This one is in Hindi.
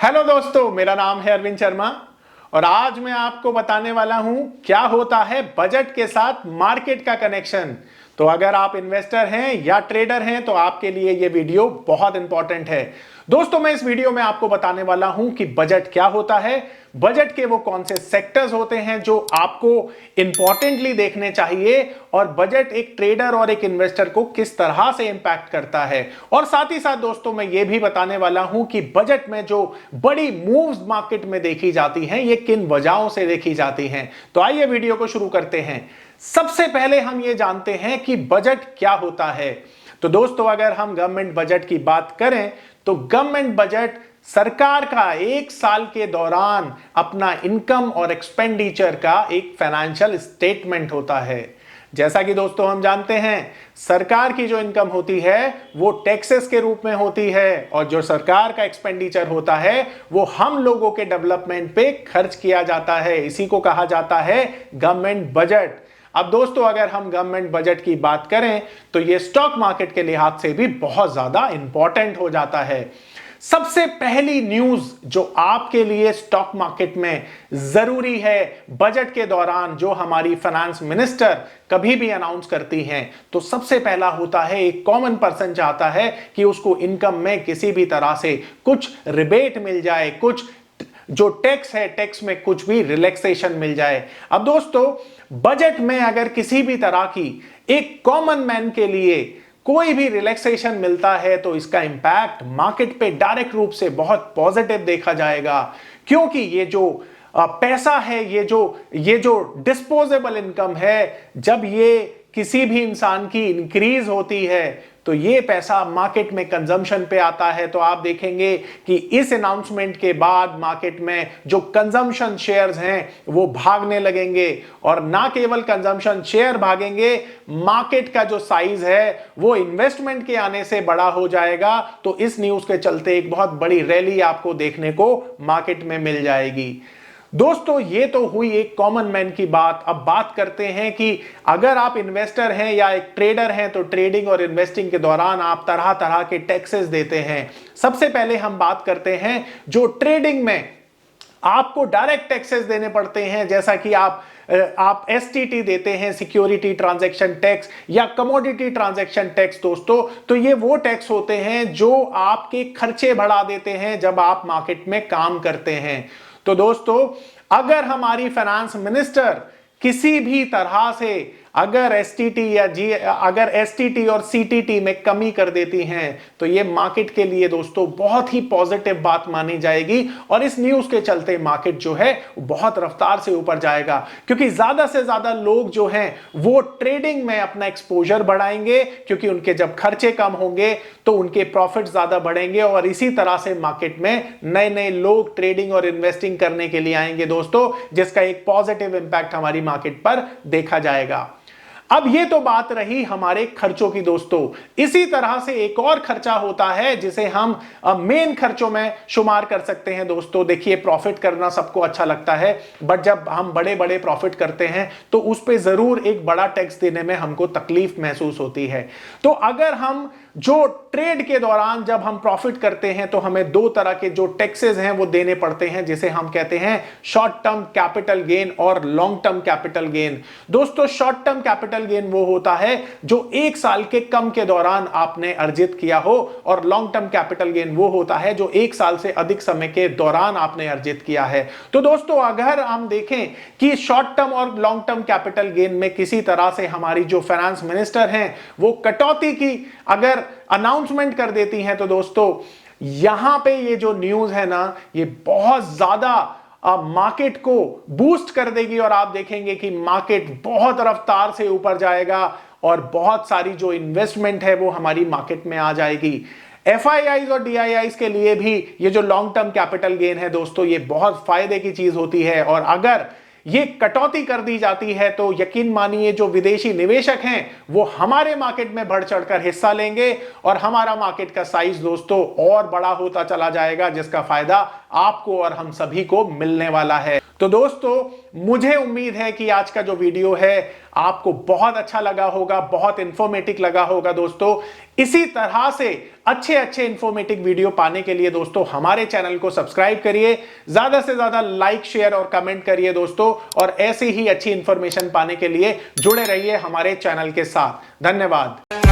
हेलो दोस्तों, मेरा नाम है अरविंद शर्मा और आज मैं आपको बताने वाला हूं क्या होता है बजट के साथ मार्केट का कनेक्शन। तो अगर आप इन्वेस्टर हैं या ट्रेडर हैं तो आपके लिए यह वीडियो बहुत इंपॉर्टेंट है। दोस्तों, मैं इस वीडियो में आपको बताने वाला हूं कि बजट क्या होता है, बजट के वो कौन से सेक्टर्स होते हैं जो आपको इंपॉर्टेंटली देखने चाहिए और बजट एक ट्रेडर और एक इन्वेस्टर को किस तरह से इंपैक्ट करता है। और साथ ही साथ दोस्तों मैं ये भी बताने वाला हूं कि बजट में जो बड़ी मूव्स मार्केट में देखी जाती हैं ये किन वजहों से देखी जाती हैं। तो आइए वीडियो को शुरू करते हैं। सबसे पहले हम ये जानते हैं कि बजट क्या होता है। तो दोस्तों, अगर हम गवर्नमेंट बजट की बात करें तो गवर्नमेंट बजट सरकार का एक साल के दौरान अपना इनकम और एक्सपेंडिचर का एक फाइनेंशियल स्टेटमेंट होता है। जैसा कि दोस्तों हम जानते हैं, सरकार की जो इनकम होती है वो टैक्सेस के रूप में होती है और जो सरकार का एक्सपेंडिचर होता है वो हम लोगों के डेवलपमेंट पे खर्च किया जाता है। इसी को कहा जाता है गवर्नमेंट बजट। अब दोस्तों, अगर हम गवर्नमेंट बजट की बात करें तो ये स्टॉक मार्केट के लिहाज से भी बहुत ज्यादा इंपॉर्टेंट हो जाता है। सबसे पहली न्यूज जो आपके लिए स्टॉक मार्केट में जरूरी है बजट के दौरान, जो हमारी फाइनेंस मिनिस्टर कभी भी अनाउंस करती हैं, तो सबसे पहला होता है एक कॉमन पर्सन चाहता है कि उसको इनकम में किसी भी तरह से कुछ रिबेट मिल जाए, कुछ जो टैक्स है टैक्स में कुछ भी रिलैक्सेशन मिल जाए। अब दोस्तों, बजट में अगर किसी भी तरह की एक कॉमन मैन के लिए कोई भी रिलैक्सेशन मिलता है तो इसका इंपैक्ट मार्केट पे डायरेक्ट रूप से बहुत पॉजिटिव देखा जाएगा, क्योंकि ये जो पैसा है, ये जो डिस्पोजेबल इनकम है, जब ये किसी भी इंसान की इंक्रीज होती है तो ये पैसा मार्केट में कंजम्पशन पे आता है। तो आप देखेंगे कि इस अनाउंसमेंट के बाद मार्केट में जो कंजम्पशन शेयर्स हैं वो भागने लगेंगे और ना केवल कंजम्पशन शेयर भागेंगे, मार्केट का जो साइज है वो इन्वेस्टमेंट के आने से बड़ा हो जाएगा। तो इस न्यूज के चलते एक बहुत बड़ी रैली आपको देखने को मार्केट में मिल जाएगी। दोस्तों, ये तो हुई एक कॉमन मैन की बात। अब बात करते हैं कि अगर आप इन्वेस्टर हैं या एक ट्रेडर हैं तो ट्रेडिंग और इन्वेस्टिंग के दौरान आप तरह तरह के टैक्सेस देते हैं। सबसे पहले हम बात करते हैं जो ट्रेडिंग में आपको डायरेक्ट टैक्सेस देने पड़ते हैं, जैसा कि आप एसटीटी देते हैं, सिक्योरिटी ट्रांजैक्शन टैक्स या कमोडिटी ट्रांजैक्शन टैक्स। दोस्तों, तो ये वो टैक्स होते हैं जो आपके खर्चे बढ़ा देते हैं जब आप मार्केट में काम करते हैं। तो दोस्तों, अगर हमारी फाइनेंस मिनिस्टर किसी भी तरह से अगर एसटीटी और सीटीटी में कमी कर देती हैं तो ये मार्केट के लिए दोस्तों बहुत ही पॉजिटिव बात मानी जाएगी और इस न्यूज के चलते मार्केट जो है बहुत रफ्तार से ऊपर जाएगा, क्योंकि ज्यादा से ज्यादा लोग जो हैं वो ट्रेडिंग में अपना एक्सपोजर बढ़ाएंगे, क्योंकि उनके जब खर्चे कम होंगे तो उनके प्रॉफिट ज्यादा बढ़ेंगे और इसी तरह से मार्केट में नए नए लोग ट्रेडिंग और इन्वेस्टिंग करने के लिए आएंगे दोस्तों, जिसका एक पॉजिटिव इंपैक्ट हमारी मार्केट पर देखा जाएगा। अब ये तो बात रही हमारे खर्चों की। दोस्तों, इसी तरह से एक और खर्चा होता है जिसे हम मेन खर्चों में शुमार कर सकते हैं। दोस्तों देखिए, प्रॉफिट करना सबको अच्छा लगता है, बट जब हम बड़े बड़े प्रॉफिट करते हैं तो उस पे जरूर एक बड़ा टैक्स देने में हमको तकलीफ महसूस होती है। तो अगर हम जो ट्रेड के दौरान जब हम प्रॉफिट करते हैं तो हमें दो तरह के जो टैक्सेस हैं वो देने पड़ते हैं, जिसे हम कहते हैं शॉर्ट टर्म कैपिटल गेन और लॉन्ग टर्म कैपिटल गेन। दोस्तों, शॉर्ट टर्म कैपिटल गेन वो होता है जो एक साल के कम के दौरान आपने अर्जित किया हो और लॉन्ग टर्म कैपिटल गेन वो होता है जो एक साल से अधिक समय के दौरान आपने अर्जित किया है। तो दोस्तों, अगर हम देखें कि शॉर्ट टर्म और लॉन्ग टर्म कैपिटल गेन में किसी तरह से हमारी जो फाइनेंस मिनिस्टर हैं वो कटौती की अगर अनाउंसमेंट कर देती हैं तो दोस्तों यहां पे ये जो न्यूज है ना ये बहुत ज्यादा मार्केट को बूस्ट कर देगी और आप देखेंगे कि मार्केट बहुत रफ्तार से ऊपर जाएगा और बहुत सारी जो इन्वेस्टमेंट है वो हमारी मार्केट में आ जाएगी। एफआईआईज और डीआईआईज के लिए भी ये जो लॉन्ग टर्म कैपिटल गेन है दोस्तों ये बहुत फायदे की चीज होती है और अगर ये कटौती कर दी जाती है तो यकीन मानिए जो विदेशी निवेशक हैं वो हमारे मार्केट में बढ़ चढ़कर हिस्सा लेंगे और हमारा मार्केट का साइज दोस्तों और बड़ा होता चला जाएगा, जिसका फायदा आपको और हम सभी को मिलने वाला है। तो दोस्तों मुझे उम्मीद है कि आज का जो वीडियो है आपको बहुत अच्छा लगा होगा, बहुत इंफॉर्मेटिव लगा होगा दोस्तों। इसी तरह से अच्छे इंफॉर्मेटिव वीडियो पाने के लिए दोस्तों हमारे चैनल को सब्सक्राइब करिए, ज्यादा से ज्यादा लाइक शेयर और कमेंट करिए दोस्तों, और ऐसी ही अच्छी इंफॉर्मेशन पाने के लिए जुड़े रहिए हमारे चैनल के साथ। धन्यवाद।